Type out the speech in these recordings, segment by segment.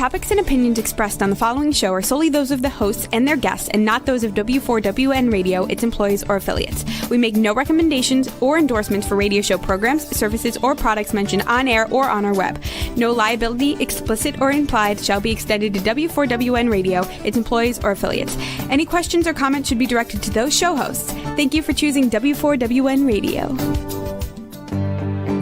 topics and opinions expressed on the following show are solely those of the hosts and their guests and not those of W4WN Radio, its employees, or affiliates. We make no recommendations or endorsements for radio show programs, services, or products mentioned on air or on our web. No liability, explicit or implied, shall be extended to W4WN Radio, its employees, or affiliates. Any questions or comments should be directed to those show hosts. Thank you for choosing W4WN Radio.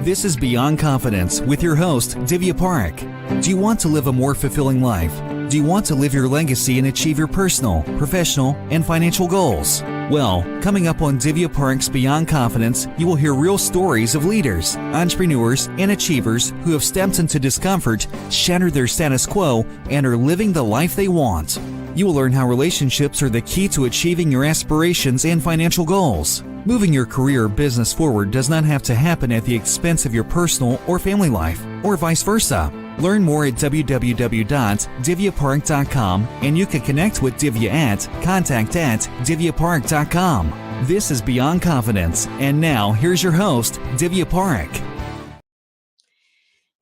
This is Beyond Confidence with your host, Divya Parekh. Do you want to live a more fulfilling life? Do you want to live your legacy and achieve your personal, professional, and financial goals? Well, coming up on Divya Parekh's Beyond Confidence, you will hear real stories of leaders, entrepreneurs, and achievers who have stepped into discomfort, shattered their status quo, and are living the life they want. You will learn how relationships are the key to achieving your aspirations and financial goals. Moving your career or business forward does not have to happen at the expense of your personal or family life, or vice versa. Learn more at www.divyaparekh.com, and you can connect with Divya at contact@divyaparekh.com. This is Beyond Confidence, and now here's your host, Divya Parekh.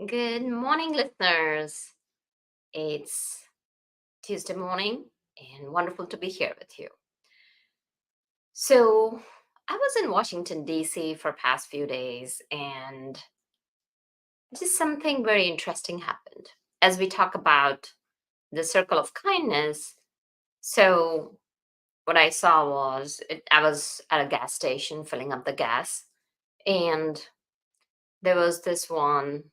Good morning, listeners. It's Tuesday morning, and wonderful to be here with you. So, I was in Washington, D.C. for past few days, and just something very interesting happened. As we talk about the circle of kindness, so what I saw was, I was at a gas station filling up the gas, and there was this one,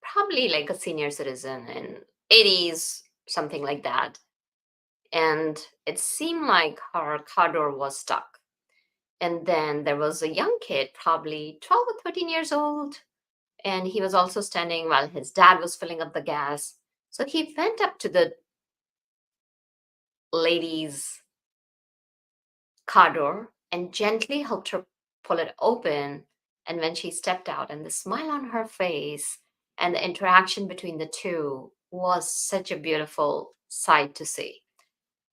probably like a senior citizen in 80s, something like that. And it seemed like her car door was stuck. And then there was a young kid, probably 12 or 13 years old. And he was also standing while his dad was filling up the gas. So he went up to the lady's car door and gently helped her pull it open. And when she stepped out, and the smile on her face and the interaction between the two was such a beautiful sight to see.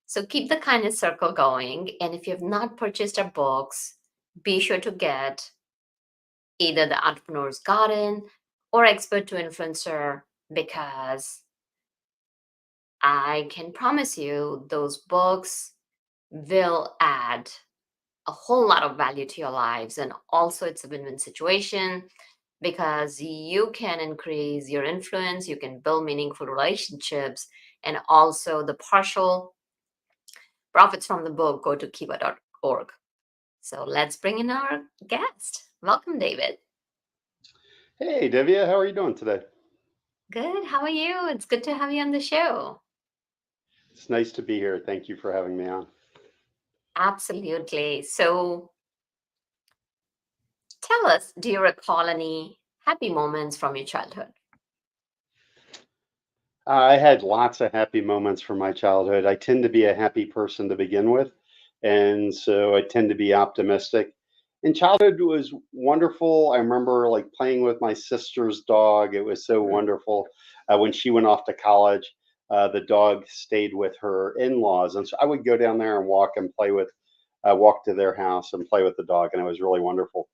So keep the kindness circle going. And if you have not purchased our books, be sure to get either the Entrepreneur's Garden or Expert to Influencer, because I can promise you those books will add a whole lot of value to your lives. And also it's a win-win situation, because you can increase your influence, you can build meaningful relationships, and also the partial profits from the book go to kiva.org. So let's bring in our guest. Welcome, David. Hey, Divya, how are you doing today? Good. How are you? It's good to have you on the show. It's nice to be here. Thank you for having me on. Absolutely. So tell us, do you recall any happy moments from your childhood? I had lots of happy moments from my childhood. I tend to be a happy person to begin with, and so I tend to be optimistic. And childhood was wonderful. I remember like playing with my sister's dog. It was so wonderful. When she went off to college, the dog stayed with her in-laws, and so I would go down there and walk and play with, walk to their house and play with the dog, and it was really wonderful.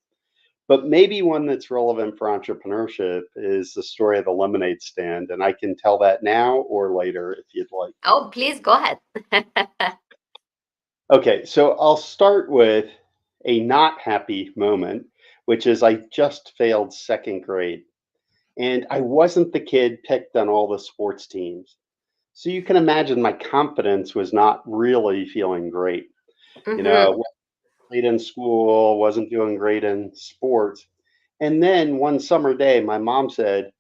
But maybe one that's relevant for entrepreneurship is the story of the lemonade stand. And I can tell that now or later if you'd like. Oh, please go ahead. Okay, so I'll start with a not happy moment, which is I just failed second grade. And I wasn't the kid picked on all the sports teams. So you can imagine my confidence was not really feeling great. You know, great in school, wasn't doing great in sports. And then one summer day, my mom said,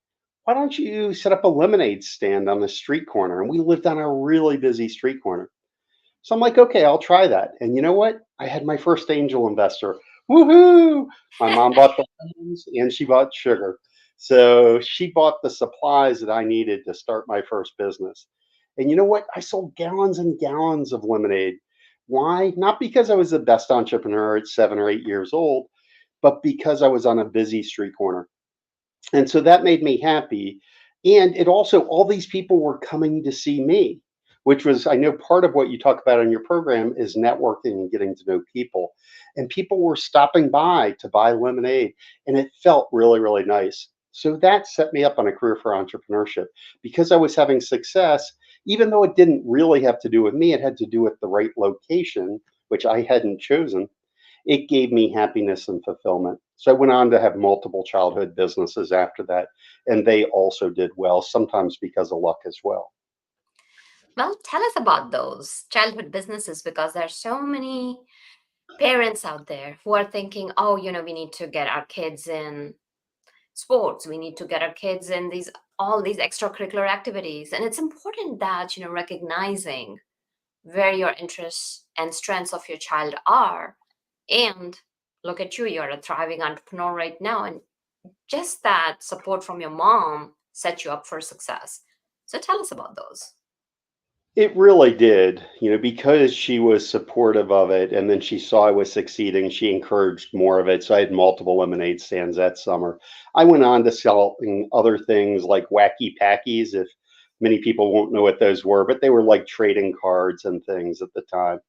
"Why don't you set up a lemonade stand on the street corner?" And we lived on a really busy street corner. So I'm like, okay, I'll try that. And you know what? I had my first angel investor. Woohoo! My mom bought the lemons and she bought sugar. So she bought the supplies that I needed to start my first business. And you know what? I sold gallons and gallons of lemonade. Why? Not because I was the best entrepreneur at 7 or 8 years old, but because I was on a busy street corner. And so that made me happy. And it also, all these people were coming to see me, which was, I know part of what you talk about in your program is networking and getting to know people. And people were stopping by to buy lemonade. And it felt really, really nice. So that set me up on a career for entrepreneurship because I was having success, even though it didn't really have to do with me, it had to do with the right location, which I hadn't chosen. It gave me happiness and fulfillment. So I went on to have multiple childhood businesses after that, and they also did well, sometimes because of luck as well. Well, tell us about those childhood businesses because there are so many parents out there who are thinking, oh, we need to get our kids in sports, we need to get our kids in these all these extracurricular activities. And it's important that, recognizing where your interests and strengths of your child are. And look at you, you're a thriving entrepreneur right now. And just that support from your mom set you up for success. So tell us about those. It really did, because she was supportive of it and then she saw I was succeeding, she encouraged more of it. So I had multiple lemonade stands that summer. I went on to selling other things like wacky packies, if many people won't know what those were, but they were like trading cards and things at the time.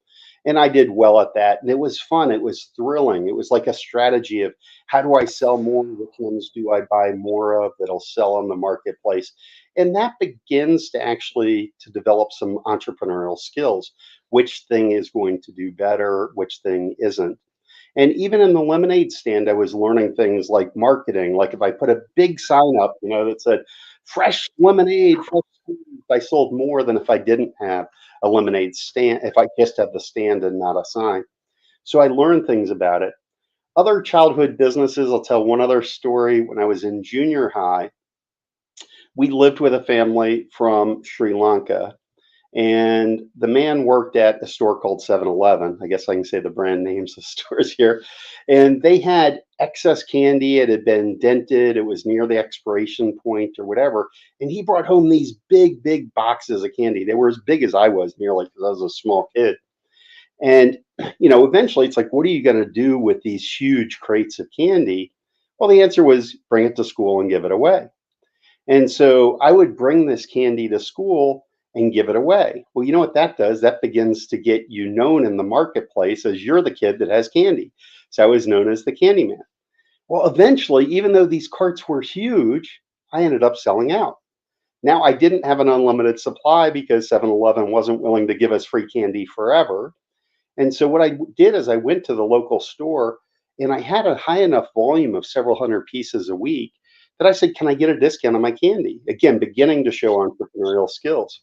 And I did well at that. And it was fun. It was thrilling. It was like a strategy of how do I sell more? Which ones do I buy more of that'll sell on the marketplace? And that begins to actually to develop some entrepreneurial skills. Which thing is going to do better? Which thing isn't? And even in the lemonade stand, I was learning things like marketing. Like if I put a big sign up, that said fresh lemonade, fresh squeezed," I sold more than if I didn't have a lemonade stand, if I just had the stand and not a sign. So I learned things about it. Other childhood businesses, I'll tell one other story. When I was in junior high, we lived with a family from Sri Lanka, and the man worked at a store called 7-Eleven. I guess I can say the brand names of stores here. And they had excess candy. It had been dented. It was near the expiration point or whatever. And he brought home these big, big boxes of candy. They were as big as I was, nearly, because I was a small kid. And, eventually it's like, what are you going to do with these huge crates of candy? Well, the answer was bring it to school and give it away. And so I would bring this candy to school and give it away. Well, you know what that does? That begins to get you known in the marketplace as you're the kid that has candy. So I was known as the candy man. Well, eventually, even though these carts were huge, I ended up selling out. Now, I didn't have an unlimited supply because 7-Eleven wasn't willing to give us free candy forever. And so what I did is I went to the local store and I had a high enough volume of several hundred pieces a week that I said, can I get a discount on my candy? Again, beginning to show entrepreneurial skills.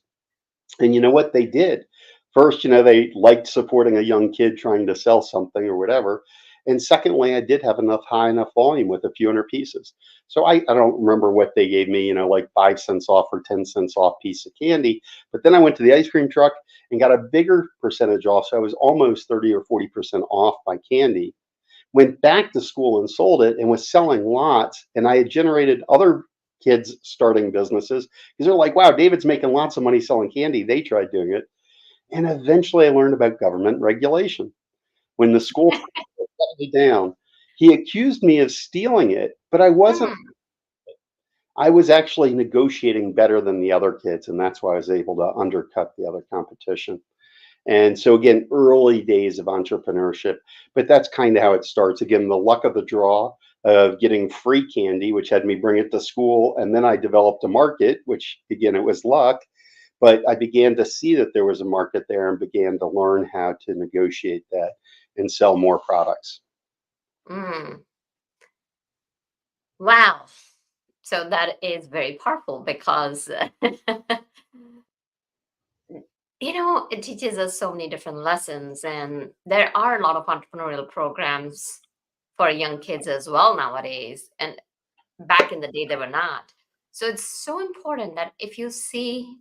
And you know what they did? First, they liked supporting a young kid trying to sell something or whatever. And secondly, I did have enough high enough volume with a few hundred pieces. So I don't remember what they gave me, like 5 cents off or 10 cents off piece of candy. But then I went to the ice cream truck and got a bigger percentage off. So I was almost 30 or 40% off my candy. Went back to school and sold it and was selling lots. And I had generated other kids starting businesses because they're like, wow, David's making lots of money selling candy. They tried doing it. And eventually I learned about government regulation. When the school shut me down, he accused me of stealing it, but I wasn't. Hmm. I was actually negotiating better than the other kids. And that's why I was able to undercut the other competition. And so again, early days of entrepreneurship, but that's kind of how it starts. Again, the luck of the draw of getting free candy, which had me bring it to school. And then I developed a market, which again, it was luck, but I began to see that there was a market there and began to learn how to negotiate that and sell more products. Mm. Wow. So that is very powerful because, it teaches us so many different lessons. And there are a lot of entrepreneurial programs for young kids as well nowadays. And back in the day, they were not. So it's so important that if you see,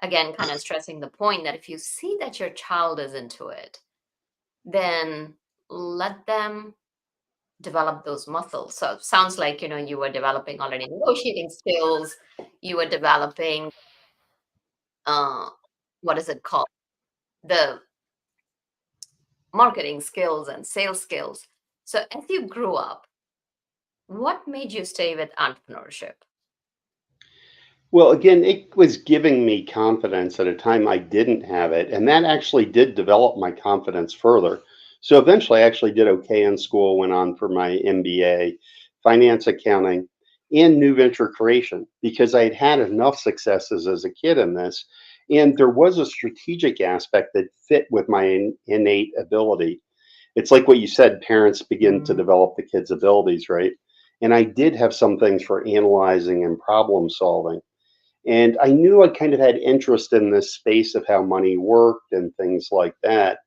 again, kind of stressing the point that if you see that your child is into it, then let them develop those muscles. So it sounds like, you were developing already negotiating skills, you were developing, uh, what is it called? The marketing skills and sales skills. So as you grew up, what made you stay with entrepreneurship? Well, again, it was giving me confidence at a time I didn't have it. And that actually did develop my confidence further. So eventually I actually did okay in school, went on for my MBA, finance accounting. and new venture creation because I had had enough successes as a kid in this. And there was a strategic aspect that fit with my innate ability. It's like what you said, parents begin to develop the kids' abilities, right? And I did have some things for analyzing and problem solving. And I knew I kind of had interest in this space of how money worked and things like that.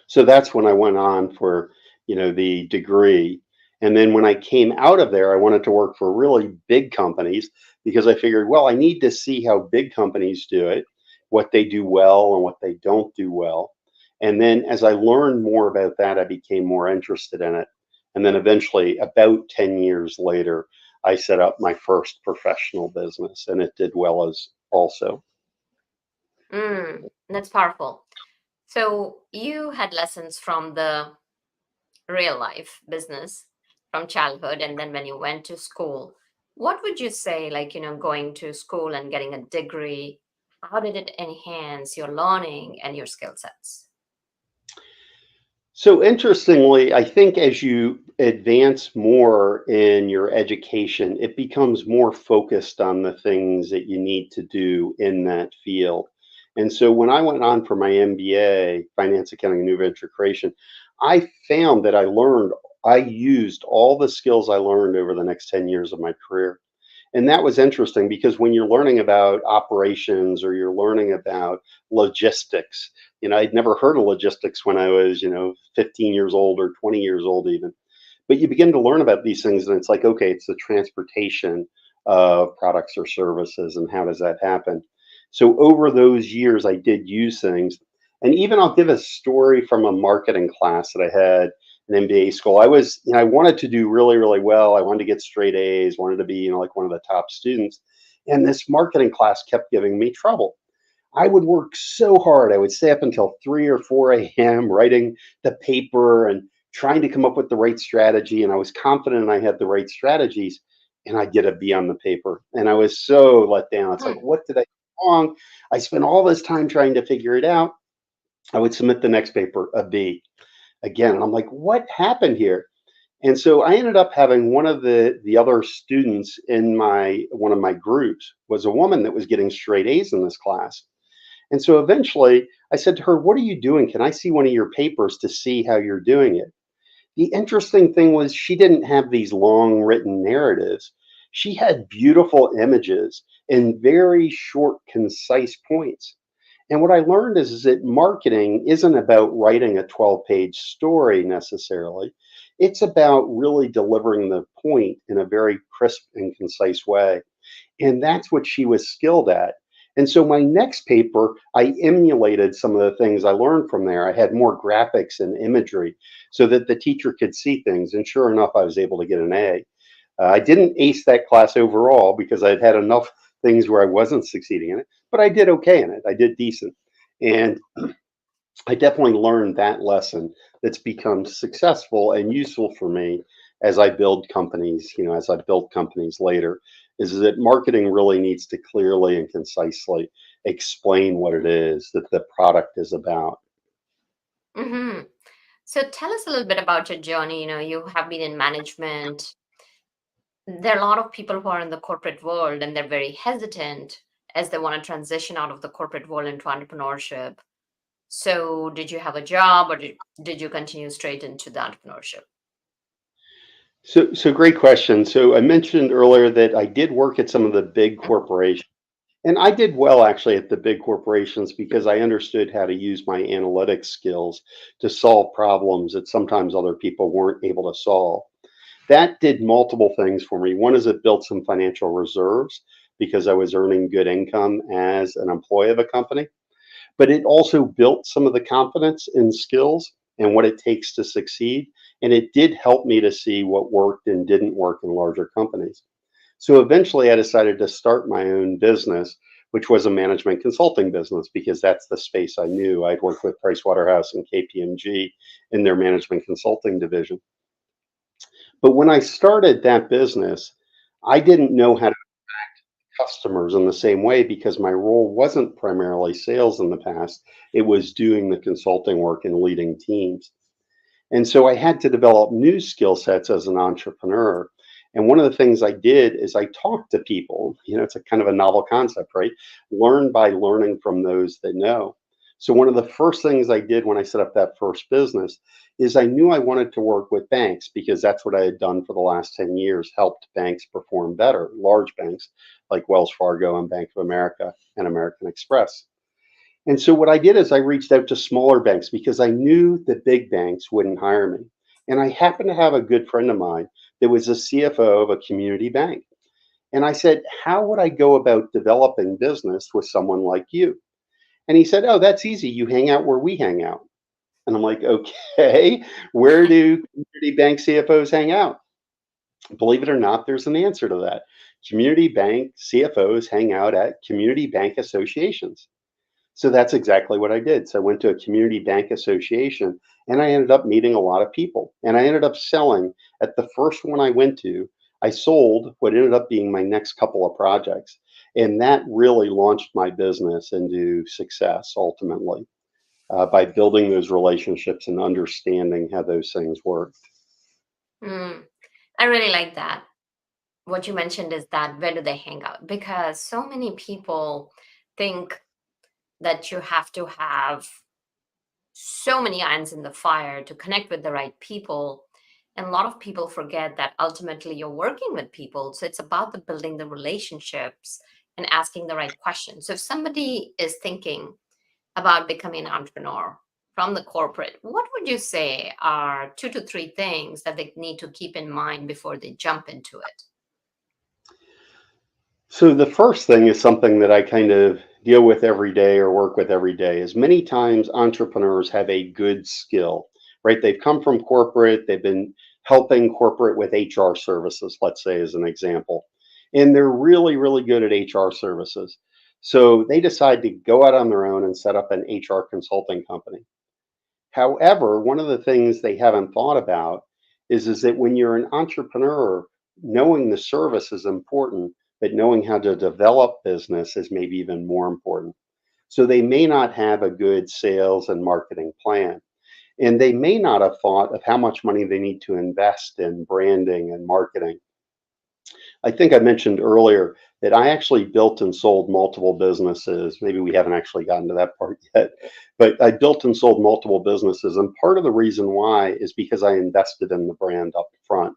So that's when I went on for, the degree. And then when I came out of there, I wanted to work for really big companies because I figured, well, I need to see how big companies do it, what they do well and what they don't do well. And then as I learned more about that, I became more interested in it. And then eventually, about 10 years later, I set up my first professional business and it did well as also. That's powerful. So you had lessons from the real life business from childhood, and then when you went to school, what would you say, like, going to school and getting a degree, how did it enhance your learning and your skill sets? So interestingly, I think as you advance more in your education, it becomes more focused on the things that you need to do in that field. And so when I went on for my MBA, Finance, Accounting, and New Venture Creation, I found that I used all the skills I learned over the next 10 years of my career. And that was interesting because when you're learning about operations or you're learning about logistics, I'd never heard of logistics when I was, 15 years old or 20 years old even. But you begin to learn about these things and it's like, okay, it's the transportation of products or services and how does that happen? So over those years, I did use things. And even I'll give a story from a marketing class that I had in MBA school. I wanted to do really, really well. I wanted to get straight A's, wanted to be, like one of the top students. And this marketing class kept giving me trouble. I would work so hard. I would stay up until 3 or 4 a.m. writing the paper and trying to come up with the right strategy. And I was confident I had the right strategies and I'd get a B on the paper. And I was so let down. It's like, Hmm. what did I do wrong? I spent all this time trying to figure it out. I would submit the next paper, a B again. And I'm like, what happened here? And so I ended up having one of the other students in one of my groups was a woman that was getting straight A's in this class. And so eventually I said to her, what are you doing? Can I see one of your papers to see how you're doing it? The interesting thing was she didn't have these long written narratives. She had beautiful images and very short, concise points. And what I learned is that marketing isn't about writing a 12-page story necessarily. It's about really delivering the point in a very crisp and concise way. And that's what she was skilled at. And so my next paper, I emulated some of the things I learned from there. I had more graphics and imagery so that the teacher could see things. And sure enough, I was able to get an A. I didn't ace that class overall because I'd had enough things where I wasn't succeeding in it, but I did okay in it. I did decent. And I definitely learned that lesson that's become successful and useful for me as I build companies, as I built companies later, is that marketing really needs to clearly and concisely explain what it is that the product is about. hmm So tell us a little bit about your journey. You have been in management. There are a lot of people who are in the corporate world and they're very hesitant as they want to transition out of the corporate world into entrepreneurship. So did you have a job or did you continue straight into the entrepreneurship? So great question. So I mentioned earlier that I did work at some of the big corporations. And I did well actually at the big corporations because I understood how to use my analytics skills to solve problems that sometimes other people weren't able to solve. That did multiple things for me. One is it built some financial reserves because I was earning good income as an employee of a company, but it also built some of the confidence and skills and what it takes to succeed. And it did help me to see what worked and didn't work in larger companies. So eventually I decided to start my own business, which was a management consulting business because that's the space I knew. I'd worked with Pricewaterhouse and KPMG in their management consulting division. But when I started that business, I didn't know how to customers in the same way because my role wasn't primarily sales in the past. It was doing the consulting work and leading teams. And so I had to develop new skill sets as an entrepreneur. And one of the things I did is I talked to people. It's a kind of a novel concept, right? Learn by learning from those that know. So one of the first things I did when I set up that first business is I knew I wanted to work with banks because that's what I had done for the last 10 years, helped banks perform better, large banks like Wells Fargo and Bank of America and American Express. And so what I did is I reached out to smaller banks because I knew the big banks wouldn't hire me. And I happened to have a good friend of mine that was a CFO of a community bank. And I said, how would I go about developing business with someone like you? And he said, oh, that's easy. You hang out where we hang out. And I'm like, okay, where do community bank CFOs hang out? Believe it or not, there's an answer to that. Community bank CFOs hang out at community bank associations. So that's exactly what I did. So I went to a community bank association and I ended up meeting a lot of people. And I ended up selling at the first one I went to. I sold what ended up being my next couple of projects. And that really launched my business into success ultimately by building those relationships and understanding how those things work. Mm, I really like that. What you mentioned is that where do they hang out? Because so many people think that you have to have so many irons in the fire to connect with the right people. And a lot of people forget that ultimately you're working with people. So it's about the building the relationships and asking the right questions. So if somebody is thinking about becoming an entrepreneur from the corporate, what would you say are 2 to 3 things that they need to keep in mind before they jump into it? So the first thing is something that I kind of deal with every day or work with every day is many times entrepreneurs have a good skill, right? They've come from corporate, they've been helping corporate with HR services, let's say as an example. And they're really, really good at HR services. So they decide to go out on their own and set up an HR consulting company. However, one of the things they haven't thought about is that when you're an entrepreneur, knowing the service is important, but knowing how to develop business is maybe even more important. So they may not have a good sales and marketing plan. And they may not have thought of how much money they need to invest in branding and marketing. I think I mentioned earlier that I actually built and sold multiple businesses. Maybe we haven't actually gotten to that part yet, but I built and sold multiple businesses. And part of the reason why is because I invested in the brand up front.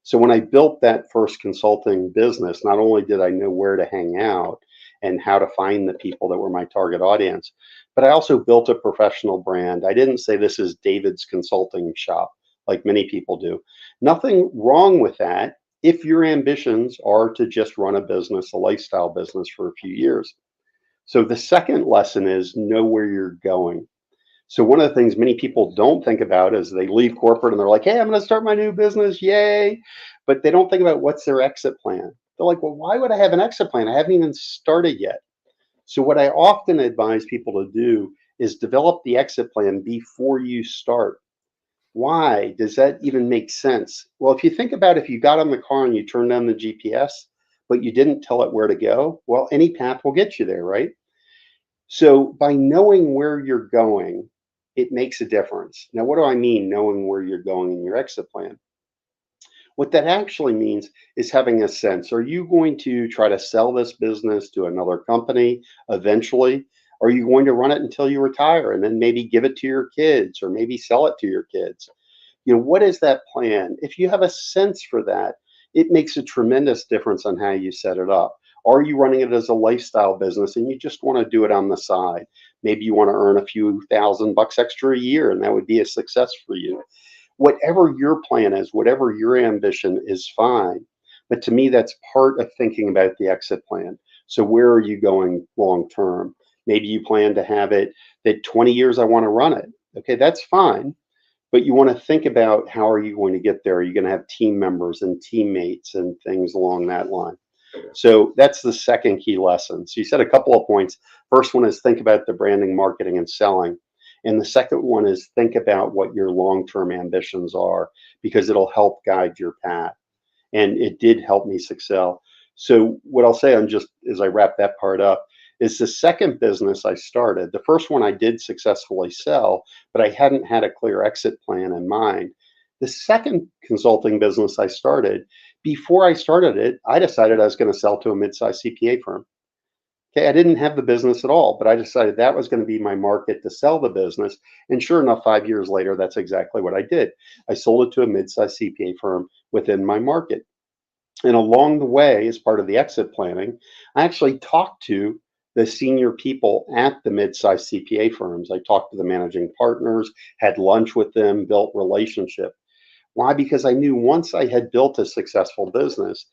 So when I built that first consulting business, not only did I know where to hang out and how to find the people that were my target audience, but I also built a professional brand. I didn't say this is David's consulting shop like many people do. Nothing wrong with that if your ambitions are to just run a business, a lifestyle business for a few years. So the second lesson is know where you're going. So one of the things many people don't think about is they leave corporate and they're like, hey, I'm going to start my new business. Yay. But they don't think about what's their exit plan. They're like, well, why would I have an exit plan? I haven't even started yet. So what I often advise people to do is develop the exit plan before you start. Why does that even make sense? Well, if you think about if you got on the car and you turned on the GPS, but you didn't tell it where to go, well, any path will get you there, right? So by knowing where you're going, it makes a difference. Now, what do I mean knowing where you're going in your exit plan? What that actually means is having a sense. Are you going to try to sell this business to another company eventually? Are you going to run it until you retire and then maybe give it to your kids or maybe sell it to your kids? What is that plan? If you have a sense for that, it makes a tremendous difference on how you set it up. Are you running it as a lifestyle business and you just want to do it on the side? Maybe you want to earn a few $1,000 extra a year and that would be a success for you. Whatever your plan is, whatever your ambition is fine. But to me, that's part of thinking about the exit plan. So where are you going long term? Maybe you plan to have it that 20 years I want to run it. Okay, that's fine. But you want to think about how are you going to get there? Are you going to have team members and teammates and things along that line? So that's the second key lesson. So you said a couple of points. First one is think about the branding, marketing, and selling. And the second one is think about what your long-term ambitions are because it'll help guide your path. And it did help me succeed. So what I'll say on just as I wrap that part up is the second business I started. The first one I did successfully sell, but I hadn't had a clear exit plan in mind. The second consulting business I started before I started it, I decided I was going to sell to a mid-sized CPA firm. Okay, I didn't have the business at all, but I decided that was going to be my market to sell the business. And sure enough, 5 years later, that's exactly what I did. I sold it to a mid-sized CPA firm within my market. And along the way, as part of the exit planning, I actually talked to the senior people at the mid-sized CPA firms. I talked to the managing partners, had lunch with them, built relationship. Why? Because I knew once I had built a successful business,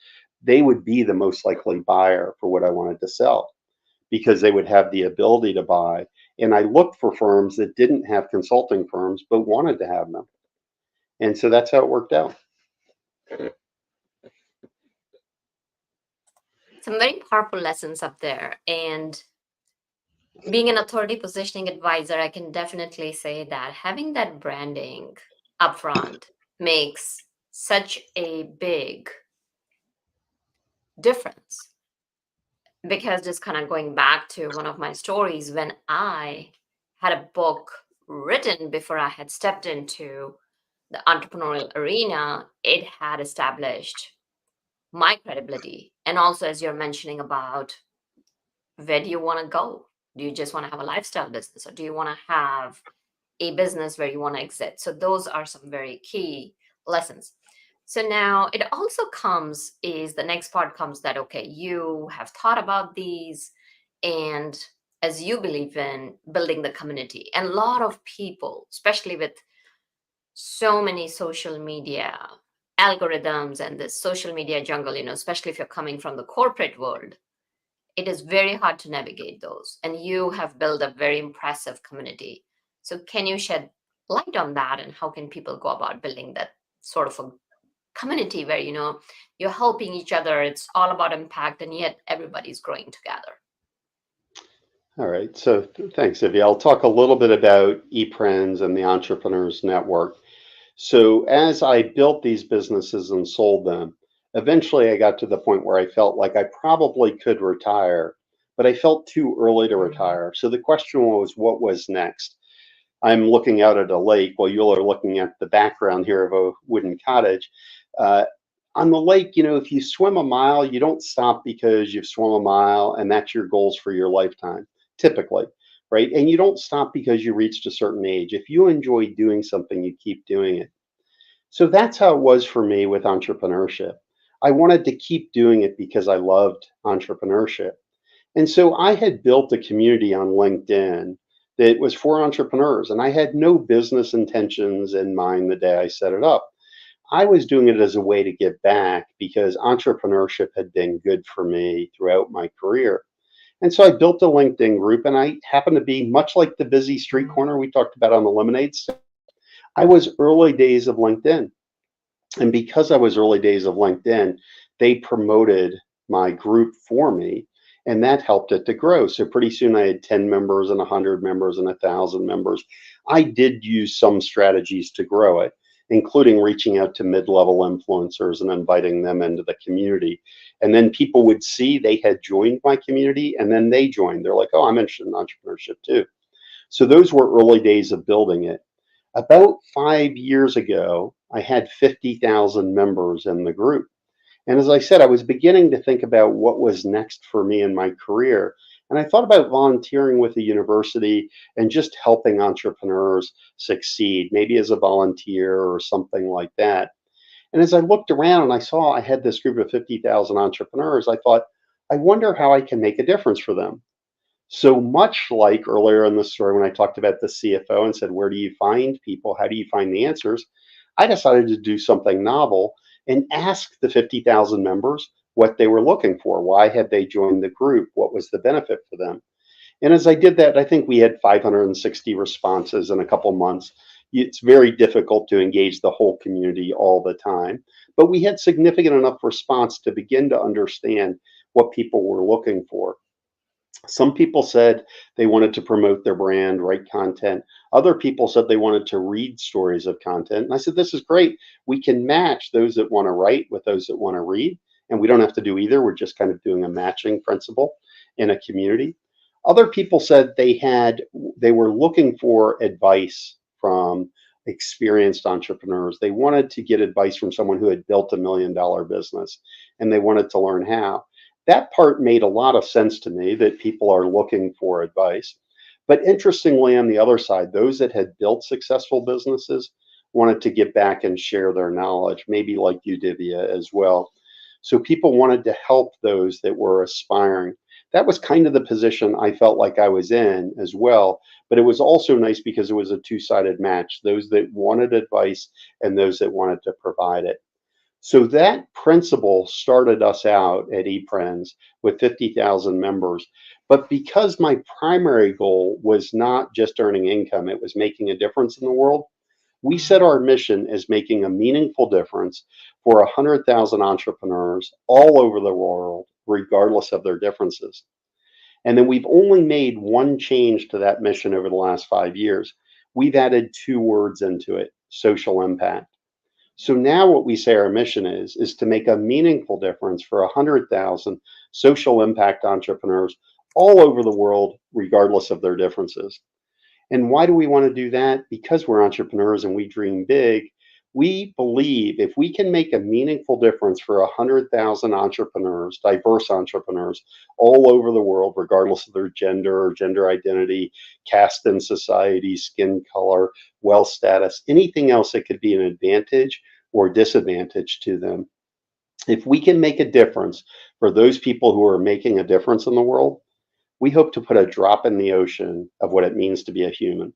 they would be the most likely buyer for what I wanted to sell because they would have the ability to buy. And I looked for firms that didn't have consulting firms but wanted to have them. And so that's how it worked out. Some very powerful lessons up there. And being an authority positioning advisor, I can definitely say that having that branding upfront makes such a big difference. Because just kind of going back to one of my stories, when I had a book written before I had stepped into the entrepreneurial arena, it had established my credibility. And also, as you're mentioning about where do you want to go? Do you just want to have a lifestyle business, or do you want to have a business where you want to exit? So those are some very key lessons. So now it also comes is the next part comes that, okay, you have thought about these, and as you believe in building the community, and a lot of people, especially with so many social media algorithms and this social media jungle, especially if you're coming from the corporate world, it is very hard to navigate those. And you have built a very impressive community. So can you shed light on that, and how can people go about building that sort of a community where you're helping each other, it's all about impact, and yet everybody's growing together? All right. So thanks, Divya. I'll talk a little bit about Eprenz and the Entrepreneurs Network. So as I built these businesses and sold them, eventually I got to the point where I felt like I probably could retire, but I felt too early to retire. So the question was, what was next? I'm looking out at a lake while you are looking at the background here of a wooden cottage. Uh, on the lake, if you swim a mile, you don't stop because you've swum a mile and that's your goals for your lifetime, typically, right? And you don't stop because you reached a certain age. If you enjoy doing something, you keep doing it. So that's how it was for me with entrepreneurship. I wanted to keep doing it because I loved entrepreneurship. And so I had built a community on LinkedIn that was for entrepreneurs, and I had no business intentions in mind the day I set it up. I was doing it as a way to give back because entrepreneurship had been good for me throughout my career. And so I built a LinkedIn group, and I happened to be much like the busy street corner we talked about on the lemonade stand. I was early days of LinkedIn. And because I was early days of LinkedIn, they promoted my group for me, and that helped it to grow. So pretty soon I had 10 members and 100 members and 1,000 members. I did use some strategies to grow it, including reaching out to mid-level influencers and inviting them into the community. And then people would see they had joined my community, and then they joined. They're like, oh, I'm interested in entrepreneurship too. So those were early days of building it. About 5 years ago, I had 50,000 members in the group. And as I said, I was beginning to think about what was next for me in my career. And I thought about volunteering with a university and just helping entrepreneurs succeed, maybe as a volunteer or something like that. And as I looked around and I saw I had this group of 50,000 entrepreneurs, I thought, I wonder how I can make a difference for them. So much like earlier in the story when I talked about the CFO and said, where do you find people? How do you find the answers? I decided to do something novel and ask the 50,000 members what they were looking for. Why had they joined the group? What was the benefit for them? And as I did that, I think we had 560 responses in a couple months. It's very difficult to engage the whole community all the time, but we had significant enough response to begin to understand what people were looking for. Some people said they wanted to promote their brand, write content. Other people said they wanted to read stories of content. And I said, this is great. We can match those that want to write with those that want to read. And we don't have to do either. We're just kind of doing a matching principle in a community. Other people said they were looking for advice from experienced entrepreneurs. They wanted to get advice from someone who had built $1 million business, and they wanted to learn how. That part made a lot of sense to me, that people are looking for advice. But interestingly, on the other side, those that had built successful businesses wanted to get back and share their knowledge, maybe like you, Divya, as well. So people wanted to help those that were aspiring. That was kind of the position I felt like I was in as well. But it was also nice because it was a two-sided match, those that wanted advice and those that wanted to provide it. So that principle started us out at Eprenz with 50,000 members. But because my primary goal was not just earning income, it was making a difference in the world, we set our mission as making a meaningful difference for 100,000 entrepreneurs all over the world, regardless of their differences. And then we've only made one change to that mission over the last 5 years. We've added two words into it: social impact. So now what we say our mission is to make a meaningful difference for 100,000 social impact entrepreneurs all over the world, regardless of their differences. And why do we want to do that? Because we're entrepreneurs and we dream big. We believe if we can make a meaningful difference for 100,000 entrepreneurs, diverse entrepreneurs all over the world, regardless of their gender or gender identity, caste in society, skin color, wealth status, anything else that could be an advantage or disadvantage to them. If we can make a difference for those people who are making a difference in the world, we hope to put a drop in the ocean of what it means to be a human.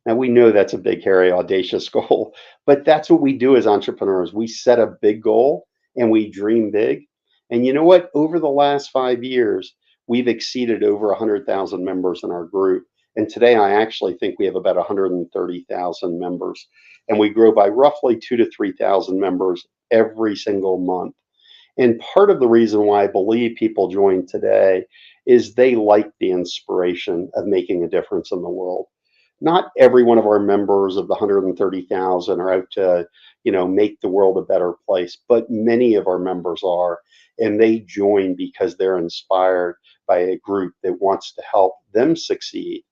Now, we know that's a big, hairy, audacious goal, but that's what we do as entrepreneurs. We set a big goal and we dream big. And you know what? Over the last 5 years, we've exceeded over 100,000 members in our group. And today, I actually think we have about 130,000 members. And we grow by roughly 2,000 to 3,000 members every single month. And part of the reason why I believe people join today is they like the inspiration of making a difference in the world. Not every one of our members of the 130,000 are out to, make the world a better place, but many of our members are, and they join because they're inspired by a group that wants to help them succeed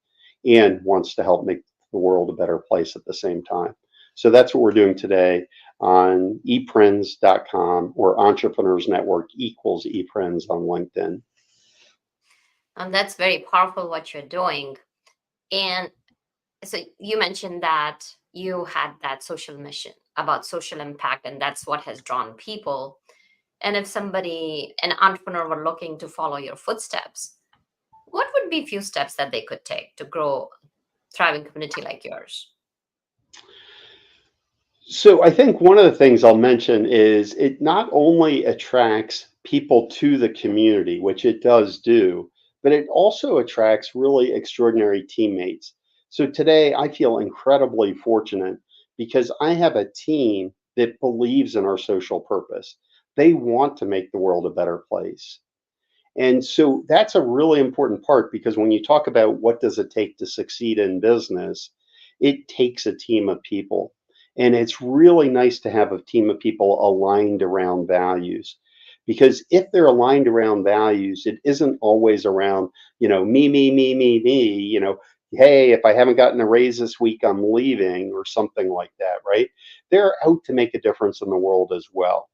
and wants to help make the world a better place at the same time. So that's what we're doing today on eprenz.com, or Entrepreneurs Network equals Eprenz on LinkedIn. And that's very powerful what you're doing. And so you mentioned that you had that social mission about social impact, and that's what has drawn people. And if an entrepreneur were looking to follow your footsteps, what would be few steps that they could take to grow a thriving community like yours? So I think one of the things I'll mention is it not only attracts people to the community, which it does do, but it also attracts really extraordinary teammates. So today I feel incredibly fortunate because I have a team that believes in our social purpose. They want to make the world a better place. And so that's a really important part, because when you talk about what does it take to succeed in business, it takes a team of people. And it's really nice to have a team of people aligned around values. Because if they're aligned around values, it isn't always around, me, hey, if I haven't gotten a raise this week, I'm leaving, or something like that, right? They're out to make a difference in the world as well.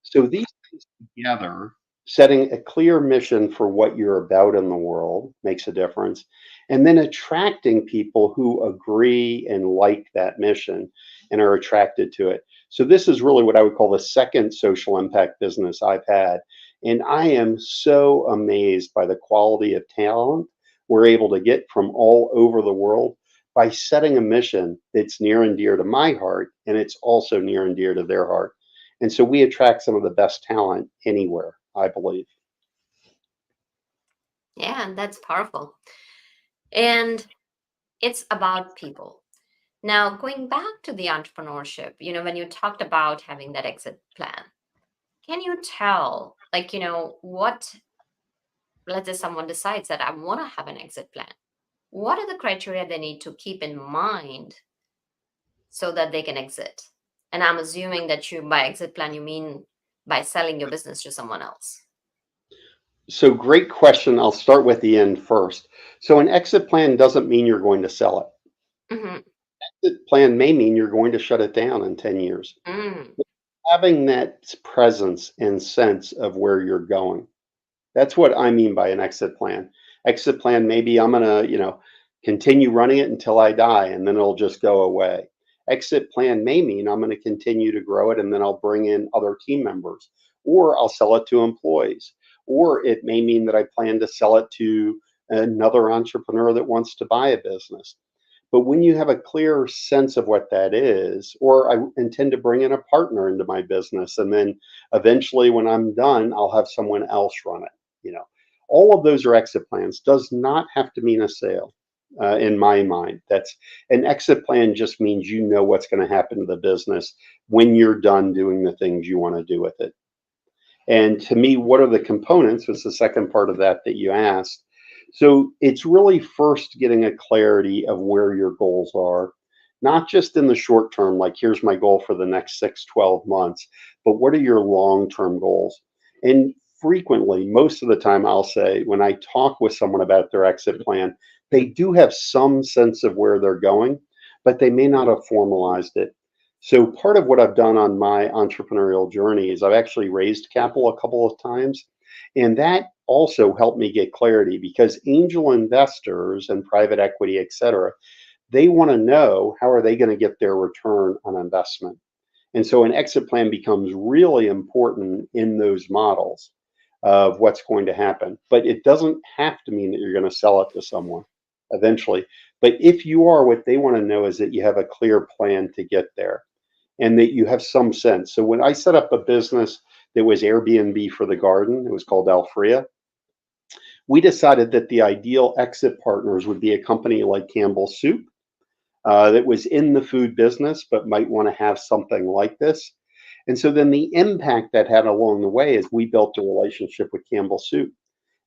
So these things together, setting a clear mission for what you're about in the world, makes a difference. And then attracting people who agree and like that mission and are attracted to it. So this is really what I would call the second social impact business I've had. And I am so amazed by the quality of talent we're able to get from all over the world by setting a mission that's near and dear to my heart, and it's also near and dear to their heart. And so we attract some of the best talent anywhere, I believe. Yeah, and that's powerful. And it's about people. Now, going back to the entrepreneurship, when you talked about having that exit plan, can you tell, what, let's say someone decides that I want to have an exit plan. What are the criteria they need to keep in mind so that they can exit? And I'm assuming that by exit plan, you mean by selling your business to someone else. So great question. I'll start with the end first. So an exit plan doesn't mean you're going to sell it. Mm-hmm. exit plan may mean you're going to shut it down in 10 years. Mm, Having that presence and sense of where you're going. That's what I mean by an exit plan. Exit plan, maybe I'm gonna, continue running it until I die and then it'll just go away. Exit plan may mean I'm gonna continue to grow it and then I'll bring in other team members, or I'll sell it to employees, or it may mean that I plan to sell it to another entrepreneur that wants to buy a business. But when you have a clear sense of what that is, or I intend to bring in a partner into my business, and then eventually when I'm done, I'll have someone else run it. You know, all of those are exit plans. Does not have to mean a sale, in my mind. That's an exit plan. Just means you know what's going to happen to the business when you're done doing the things you want to do with it. And to me, what are the components was the second part of that you asked. So it's really first getting a clarity of where your goals are, not just in the short term, like here's my goal for the next 6, 12 months, but what are your long-term goals? And frequently, most of the time, I'll say when I talk with someone about their exit plan, they do have some sense of where they're going, but they may not have formalized it. So part of what I've done on my entrepreneurial journey is I've actually raised capital a couple of times. And that also helped me get clarity because angel investors and private equity, et cetera, they want to know how are they going to get their return on investment. And so an exit plan becomes really important in those models of what's going to happen. But it doesn't have to mean that you're going to sell it to someone eventually. But if you are, what they want to know is that you have a clear plan to get there and that you have some sense. So when I set up a business that was Airbnb for the garden, it was called Alfrea, we decided that the ideal exit partners would be a company like Campbell's Soup that was in the food business but might want to have something like this. And so then the impact that had along the way is we built a relationship with Campbell's Soup.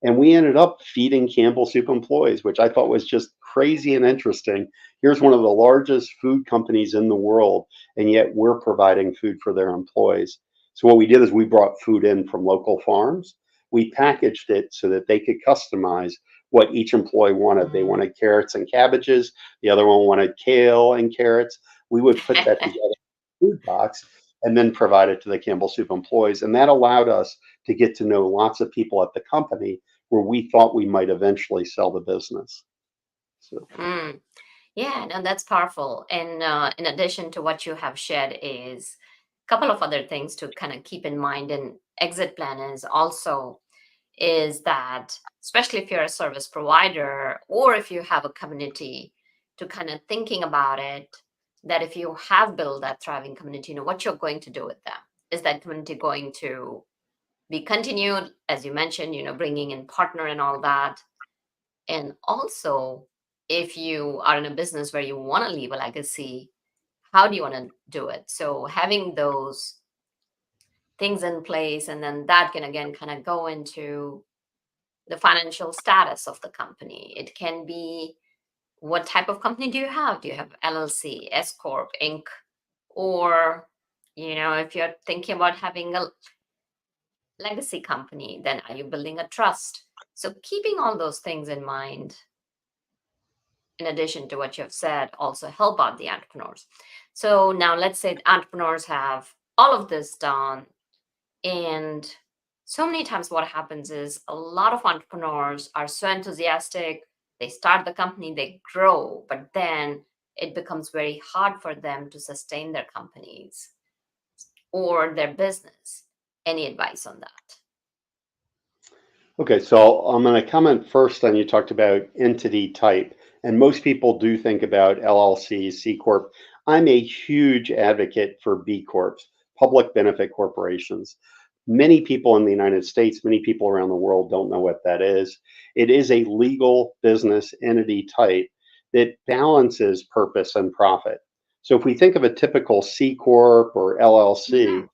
And we ended up feeding Campbell Soup employees, which I thought was just crazy and interesting. Here's one of the largest food companies in the world, and yet we're providing food for their employees. So what we did is we brought food in from local farms. We packaged it so that they could customize what each employee wanted. They wanted carrots and cabbages. The other one wanted kale and carrots. We would put that together in a food box and then provide it to the Campbell Soup employees. And that allowed us to get to know lots of people at the company where we thought we might eventually sell the business. So, mm. Yeah, no, that's powerful. And in addition to what you have shared is a couple of other things to kind of keep in mind in exit plan is that, especially if you're a service provider or if you have a community, to kind of thinking about it, that if you have built that thriving community, what you're going to do with them. Is that community going to be continued, as you mentioned, bringing in partner and all that? And also, if you are in a business where you want to leave a legacy, how do you want to do it? So having those things in place, and then that can again kind of go into the financial status of the company. It can be, what type of company do you have? Do you have LLC, S Corp, Inc., or if you're thinking about having a legacy company, then are you building a trust? So keeping all those things in mind, in addition to what you have said, also help out the entrepreneurs. So now let's say the entrepreneurs have all of this done. And so many times what happens is a lot of entrepreneurs are so enthusiastic. They start the company, they grow, but then it becomes very hard for them to sustain their companies or their business. Any advice on that? okay, so I'm going to comment first on you talked about entity type, and most people do think about LLCs, C Corp. I'm a huge advocate for B Corps, public benefit corporations. Many people in the United States, many people around the world don't know what that is. It is a legal business entity type that balances purpose and profit. So if we think of a typical C Corp or LLC, Mhm.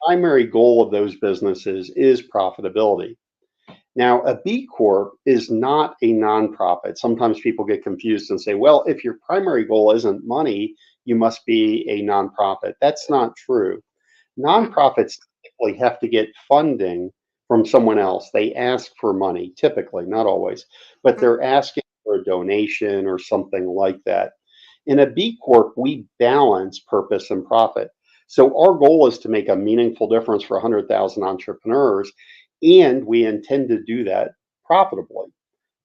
primary goal of those businesses is profitability. Now, a B Corp is not a nonprofit. Sometimes people get confused and say, well, if your primary goal isn't money, you must be a nonprofit. That's not true. Mm, Nonprofits typically have to get funding from someone else. They ask for money, typically, not always, but mm, they're asking for a donation or something like that. In a B Corp, we balance purpose and profit. So our goal is to make a meaningful difference for 100,000 entrepreneurs, and we intend to do that profitably.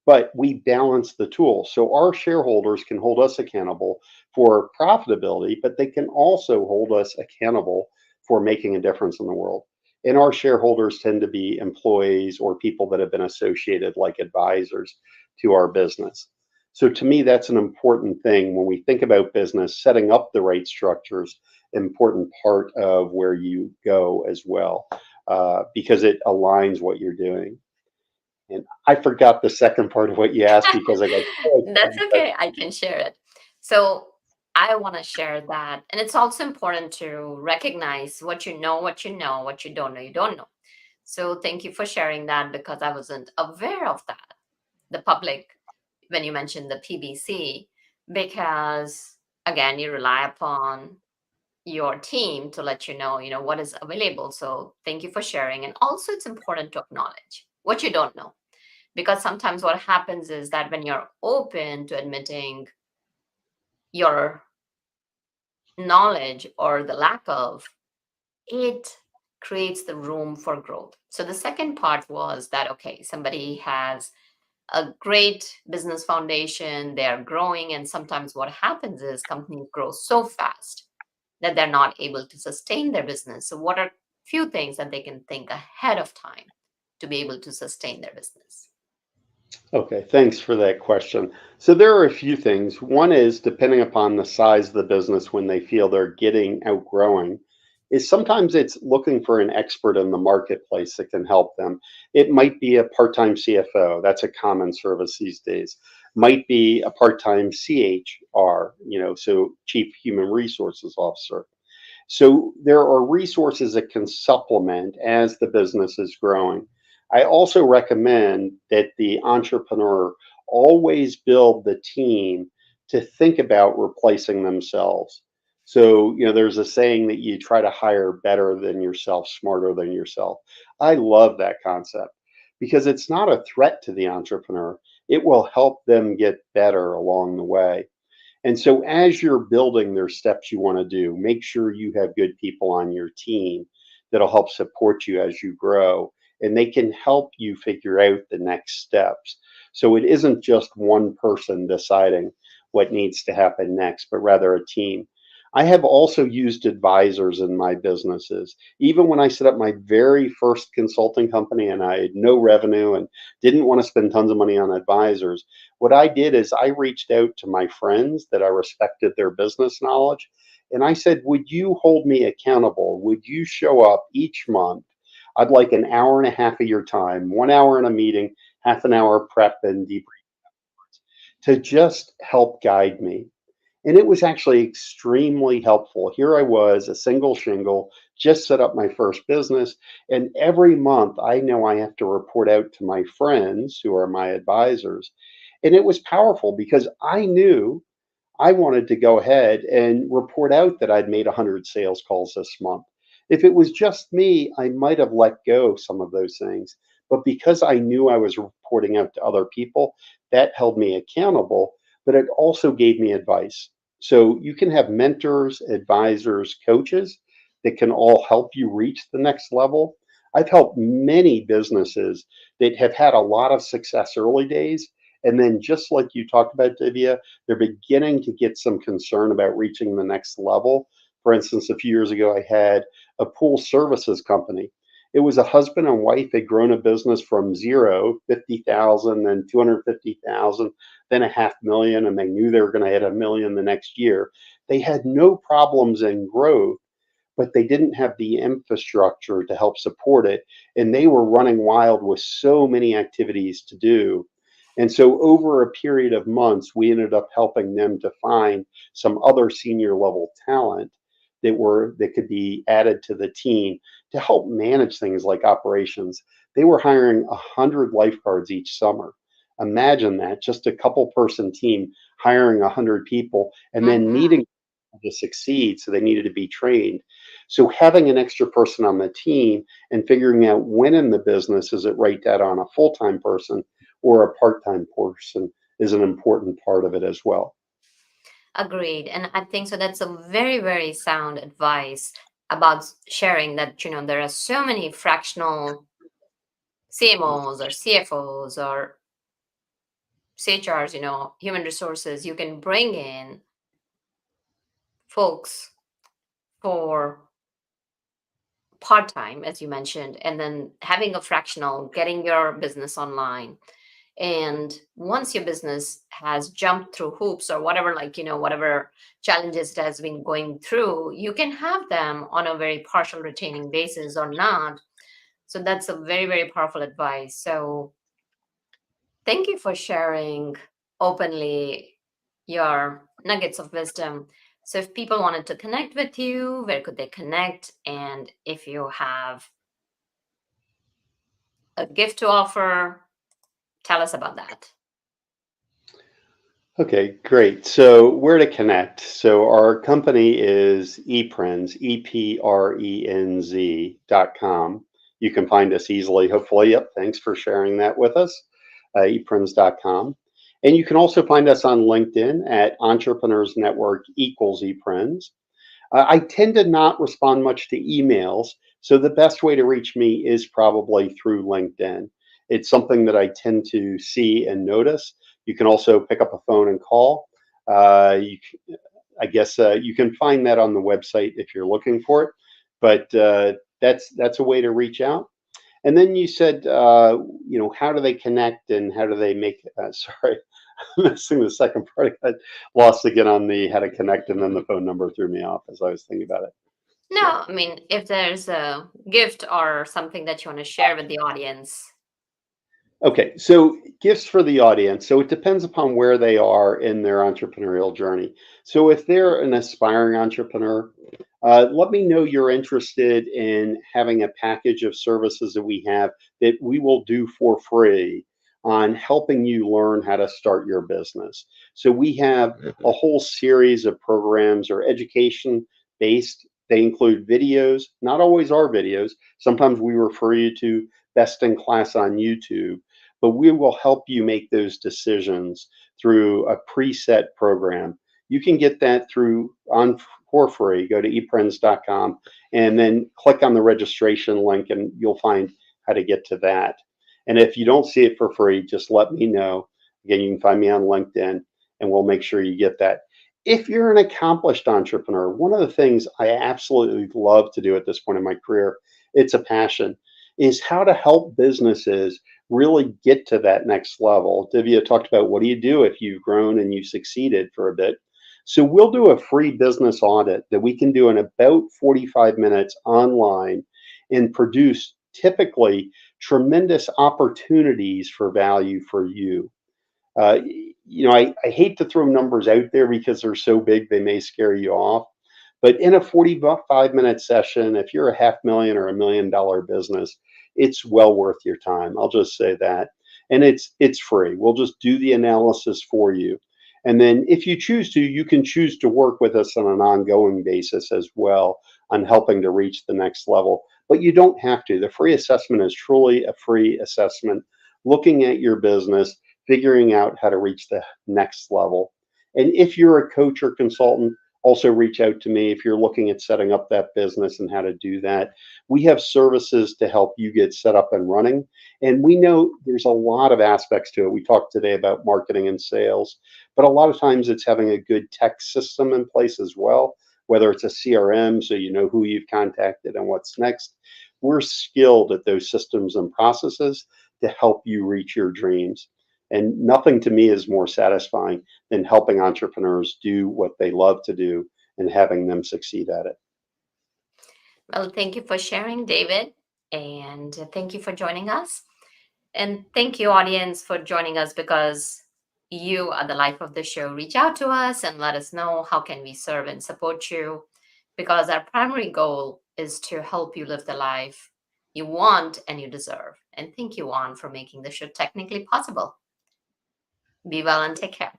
But we balance the tool. So our shareholders can hold us accountable for profitability, but they can also hold us accountable for making a difference in the world. And our shareholders tend to be employees or people that have been associated like advisors to our business. So to me, that's an important thing when we think about business, setting up the right structures, important part of where you go as well, because it aligns what you're doing. And I forgot the second part of what you asked because I got so That's excited. okay. I can share it. So I want to share that. And it's also important to recognize what you know, what you know, what you don't know, you don't know. So thank you for sharing that because I wasn't aware of that. The public, when you mentioned the PBC, because again, you rely upon your team to let you know what is available. So thank you for sharing. And also it's important to acknowledge what you don't know. Because sometimes what happens is that when you're open to admitting your knowledge or the lack of, it creates the room for growth. So the second part was that, okay, somebody has a great business foundation, they're growing, and sometimes what happens is companies grow so fast that they're not able to sustain their business. So what are few things that they can think ahead of time to be able to sustain their business? Okay, thanks for that question. So there are a few things. One is depending upon the size of the business when they feel they're getting outgrowing, is sometimes it's looking for an expert in the marketplace that can help them. It might be a part-time CFO. That's a common service these days. Might be a part-time CHR, so Chief Human Resources Officer. So there are resources that can supplement as the business is growing. I also recommend that the entrepreneur always build the team to think about replacing themselves. So, there's a saying that you try to hire better than yourself, smarter than yourself. I love that concept because it's not a threat to the entrepreneur. It will help them get better along the way. And so, as you're building their steps you want to do, make sure you have good people on your team that'll help support you as you grow, and they can help you figure out the next steps. So, it isn't just one person deciding what needs to happen next, but rather a team. I have also used advisors in my businesses. Even when I set up my very first consulting company and I had no revenue and didn't want to spend tons of money on advisors, what I did is I reached out to my friends that I respected their business knowledge. And I said, would you hold me accountable? Would you show up each month? I'd like an hour and a half of your time, 1 hour in a meeting, half an hour prep and debrief to just help guide me. And it was actually extremely helpful. Here I was, a single shingle, just set up my first business. And every month I know I have to report out to my friends who are my advisors. And it was powerful because I knew I wanted to go ahead and report out that I'd made 100 sales calls this month. If it was just me, I might have let go some of those things. But because I knew I was reporting out to other people, that held me accountable, but it also gave me advice. So you can have mentors, advisors, coaches that can all help you reach the next level. I've helped many businesses that have had a lot of success early days. And then, just like you talked about, Divya, they're beginning to get some concern about reaching the next level. For instance, a few years ago, I had a pool services company. It was a husband and wife had grown a business from zero, 50,000, then 250,000, then a half million, and they knew they were going to hit 1 million the next year. They had no problems in growth, but they didn't have the infrastructure to help support it. And they were running wild with so many activities to do. And so over a period of months, we ended up helping them to find some other senior level talent that could be added to the team to help manage things like operations. They were hiring 100 lifeguards each summer. Imagine that, just a couple person team hiring 100 people and then Mhm. needing to succeed, so they needed to be trained. So having an extra person on the team and figuring out when in the business is it right that on a full-time person or a part-time person is an important part of it as well. Agreed. And I think so that's a very, very sound advice about sharing that, there are so many fractional CMOs or CFOs or CHRs, human resources. You can bring in folks for part-time, as you mentioned, and then having a fractional, getting your business online. And once your business has jumped through hoops or whatever, whatever challenges it has been going through, you can have them on a very partial retaining basis or not. So that's a very, very powerful advice. So thank you for sharing openly your nuggets of wisdom. So if people wanted to connect with you, where could they connect? And if you have a gift to offer, tell us about that. Okay, great. So where to connect? So our company is Eprenz, Eprenz.com. You can find us easily, hopefully. Yep, thanks for sharing that with us, Eprenz.com. And you can also find us on LinkedIn at Entrepreneurs Network equals Eprenz. I tend to not respond much to emails, so the best way to reach me is probably through LinkedIn. It's something that I tend to see and notice. You can also pick up a phone and call. I guess you can find that on the website if you're looking for it, but that's a way to reach out. And then you said, how do they connect and how do they make? Sorry, I'm missing the second part. I got lost again on the how to connect, and then the phone number threw me off as I was thinking about it. No, I mean, if there's a gift or something that you want to share with the audience. Okay, so gifts for the audience. So it depends upon where they are in their entrepreneurial journey. So if they're an aspiring entrepreneur, let me know you're interested in having a package of services that we have that we will do for free on helping you learn how to start your business. So we have a whole series of programs or education based. They include videos, not always our videos. Sometimes we refer you to best in class on YouTube, but we will help you make those decisions through a preset program. You can get that for free. Go to eprenz.com and then click on the registration link and you'll find how to get to that. And if you don't see it for free, just let me know. Again, you can find me on LinkedIn and we'll make sure you get that. If you're an accomplished entrepreneur, one of the things I absolutely love to do at this point in my career, it's a passion, is how to help businesses really get to that next level. Divya talked about what do you do if you've grown and you've succeeded for a bit. So we'll do a free business audit that we can do in about 45 minutes online and produce typically tremendous opportunities for value for you. I hate to throw numbers out there because they're so big, they may scare you off. But in a 45-minute session, if you're a $500,000 or $1 million business, it's well worth your time. I'll just say that. And it's free. We'll just do the analysis for you. And then if you choose to, you can choose to work with us on an ongoing basis as well on helping to reach the next level. But you don't have to. The free assessment is truly a free assessment, looking at your business, figuring out how to reach the next level. And if you're a coach or consultant, also reach out to me if you're looking at setting up that business and how to do that. We have services to help you get set up and running. And we know there's a lot of aspects to it. We talked today about marketing and sales, but a lot of times it's having a good tech system in place as well, whether it's a CRM, so you know who you've contacted and what's next. We're skilled at those systems and processes to help you reach your dreams. And nothing to me is more satisfying than helping entrepreneurs do what they love to do and having them succeed at it. Well, thank you for sharing, David. And thank you for joining us. And thank you, audience, for joining us because you are the life of the show. Reach out to us and let us know how can we serve and support you because our primary goal is to help you live the life you want and you deserve. And thank you, Juan, for making the show technically possible. Be well and take care.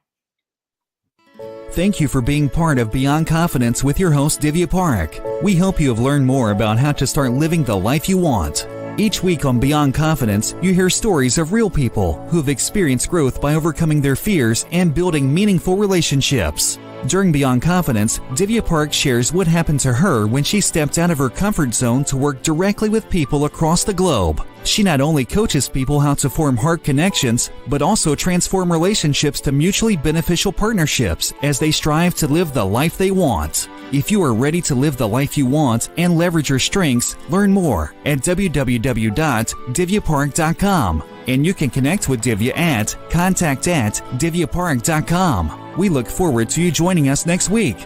Thank you for being part of Beyond Confidence with your host, Divya Parekh. We hope you have learned more about how to start living the life you want. Each week on Beyond Confidence, you hear stories of real people who have experienced growth by overcoming their fears and building meaningful relationships. During Beyond Confidence, Divya Parekh shares what happened to her when she stepped out of her comfort zone to work directly with people across the globe. She not only coaches people how to form heart connections, but also transform relationships to mutually beneficial partnerships as they strive to live the life they want. If you are ready to live the life you want and leverage your strengths, learn more at www.divyaparekh.com. And you can connect with Divya at contact@divyaparekh.com. We look forward to you joining us next week.